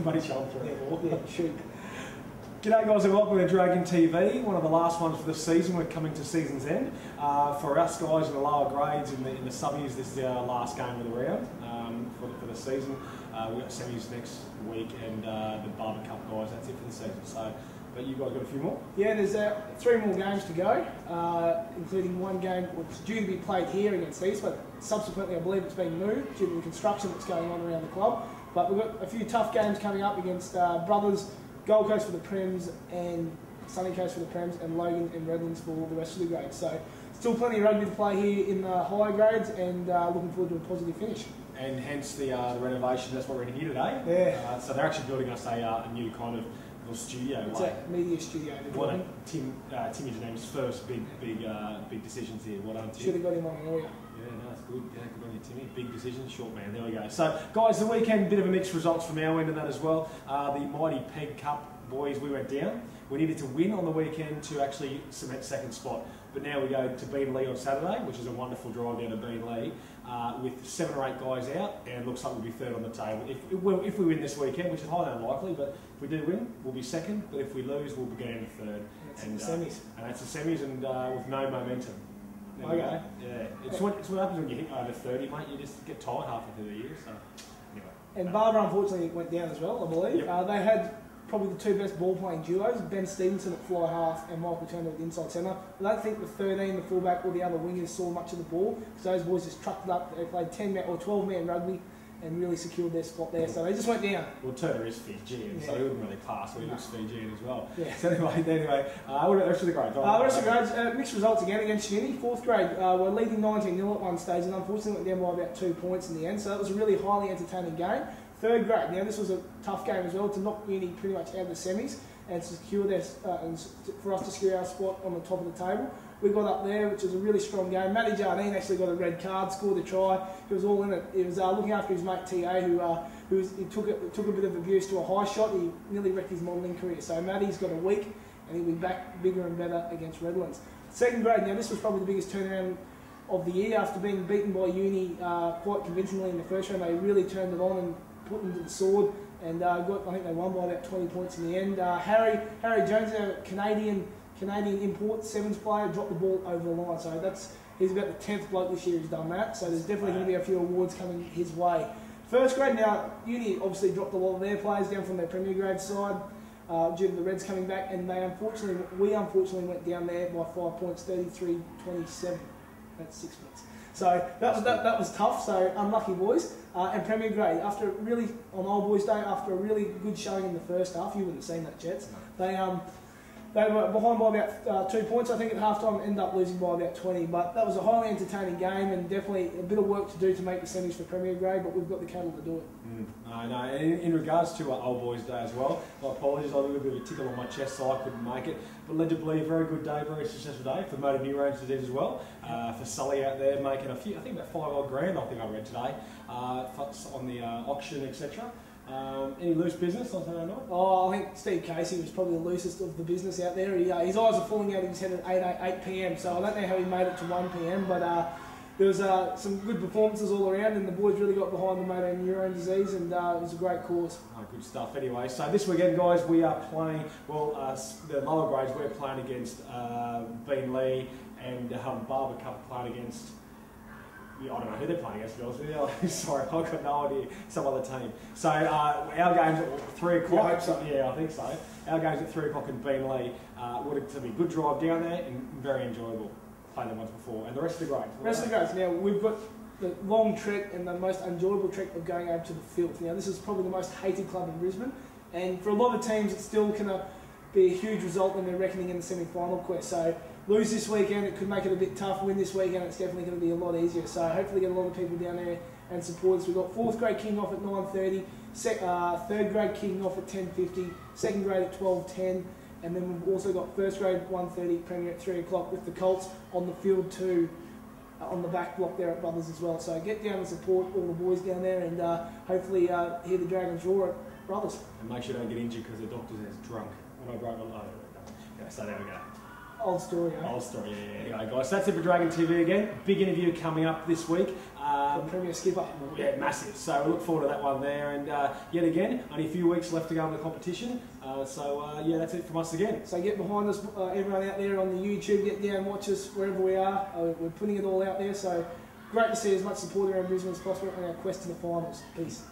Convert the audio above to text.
Somebody jump for it. Yeah, shoot. G'day guys and welcome to Dragon TV, one of the last ones for the season. We're coming to season's end. For us guys in the lower grades, in the subbies, this is our last game of the round for the season. We've got semis next week and the Barber Cup guys, that's it for the season. So, but you guys got a few more? Yeah, there's 3 more games to go, including one game which is due to be played here against East, but subsequently I believe it's been moved due to the construction that's going on around the club. But we've got a few tough games coming up against Brothers, Gold Coast for the Prems and Sunny Coast for the Prems, and Logan and Redlands for the rest of the grades. So still plenty of rugby to play here in the higher grades, and looking forward to a positive finish. And hence the renovation, that's what we're in here today. Yeah. So they're actually building us a new kind of little studio. It's a media studio. What a Timmy Janame's first big decisions here. What Tim? Should have got him on earlier. Yeah, no, that's good. Yeah, good on you, Timmy. Big decision, short man. There we go. So, guys, the weekend, bit of a mixed results from our end of that as well. The mighty Peg Cup boys, we went down. We needed to win on the weekend to actually cement second spot. But now we go to Beanley on Saturday, which is a wonderful drive down to Beanley, with 7 or 8 guys out, and looks like we'll be third on the table. If we win this weekend, which is highly unlikely, but if we do win, we'll be second. But if we lose, we'll be going to third. And that's the semis. And that's the semis, and with no momentum. Okay. Yeah, it's what happens when you hit over 30, mate. You just get tired halfway through the year. So anyway. And Barber unfortunately went down as well, I believe. Yep. They had probably the 2 best ball-playing duos, Ben Stevenson at fly half and Michael Turner at the inside centre. I don't think the 13, the fullback, or the other wingers saw much of the ball, because those boys just trucked it up. They played 10-man or 12-man rugby and really secured their spot there. So they just went down. Well, Turner is Fijian, so he wouldn't really pass, but he looks Fijian as well. Yeah. So anyway, what about the rest of the grades? The rest of the grades, mixed results again against Uni. 4th grade, we're leading 19-0 at one stage, and unfortunately went down by about 2 points in the end. So that was a really highly entertaining game. 3rd grade, now this was a tough game as well, to knock Uni pretty much out of the semis and secure their, and for us to secure our spot on the top of the table. We got up there, which was a really strong game. Matty Jardine actually got a red card, scored a try. He was all in it. He was looking after his mate TA, who took a bit of abuse to a high shot. He nearly wrecked his modelling career. So Matty's got a week, and he'll be back bigger and better against Redlands. 2nd grade, now this was probably the biggest turnaround of the year. After being beaten by Uni quite convincingly in the first round, they really turned it on and put them to the sword, and I think they won by about 20 points in the end. Harry Jones, our Canadian import 7s player, dropped the ball over the line, so he's about the 10th bloke this year who's done that, so there's definitely going to be a few awards coming his way. 1st grade, now Uni obviously dropped a lot of their players down from their Premier Grade side due to the Reds coming back, and we unfortunately went down there by 5 points, 33-27. That's 6 points. So that was tough. So unlucky boys. And Premier Grade, on Old Boys Day, after a really good showing in the first half, you wouldn't have seen that, Jets. They were behind by about 2 points, I think, at half time, and ended up losing by about 20. But that was a highly entertaining game, and definitely a bit of work to do to make the semis for Premier Grade, but we've got the cattle to do it. No. In regards to Old Boys Day as well, my apologies, I had a little bit of a tickle on my chest, so I couldn't make it. But led to believe a very good day, very successful day for motor new range as well. For Sully out there making a few, I think about 5 odd grand, I think I read today, on the auction, etc. Any loose business on Saturday night? Oh, I think Steve Casey was probably the loosest of the business out there. His eyes are falling out of his head at 8 p.m, so I don't know how he made it to 1 p.m, but there was some good performances all around, and the boys really got behind the motor neurone disease, and it was a great cause. Oh, good stuff. Anyway, so this weekend, guys, we are playing, the lower grades, we're playing against Beanley, and Barber Cup playing against, I don't know who they're playing against, to be honest with you. Sorry, I've got no idea. Some other team. So our game's at 3 o'clock. I hope so. Yeah, I think so. Our game's at 3 o'clock in Beanley. It's going to be a good drive down there and very enjoyable. Played them once before. And the rest of the grades. Now we've got the long trek and the most enjoyable trek of going over to the field. Now this is probably the most hated club in Brisbane, and for a lot of teams it's still going to be a huge result when they're reckoning in the semi-final quest. So lose this weekend, it could make it a bit tough. Win this weekend, it's definitely going to be a lot easier. So hopefully get a lot of people down there and support us. We've got 4th grade kicking off at 9:30, 3rd grade kicking off at 10:50, 2nd grade at 12:10, and then we've also got 1st grade at 1:30, Premier at 3 o'clock with the Colts on the field too, on the back block there at Brothers as well. So get down and support all the boys down there, and hopefully hear the Dragons roar at Brothers. And make sure you don't get injured because the doctor says drunk. When I broke my leg. Okay, so there we go. Old story, eh? Old story, yeah. Anyway, guys, that's it for Dragon TV again. Big interview coming up this week. The Premier Skipper. Yeah, massive. So we look forward to that one there. And yet again, only a few weeks left to go in the competition. Yeah, that's it from us again. So get behind us, everyone out there on the YouTube, get down, watch us wherever we are. We're putting it all out there. So great to see as much support around Brisbane as possible on our quest to the finals. Peace.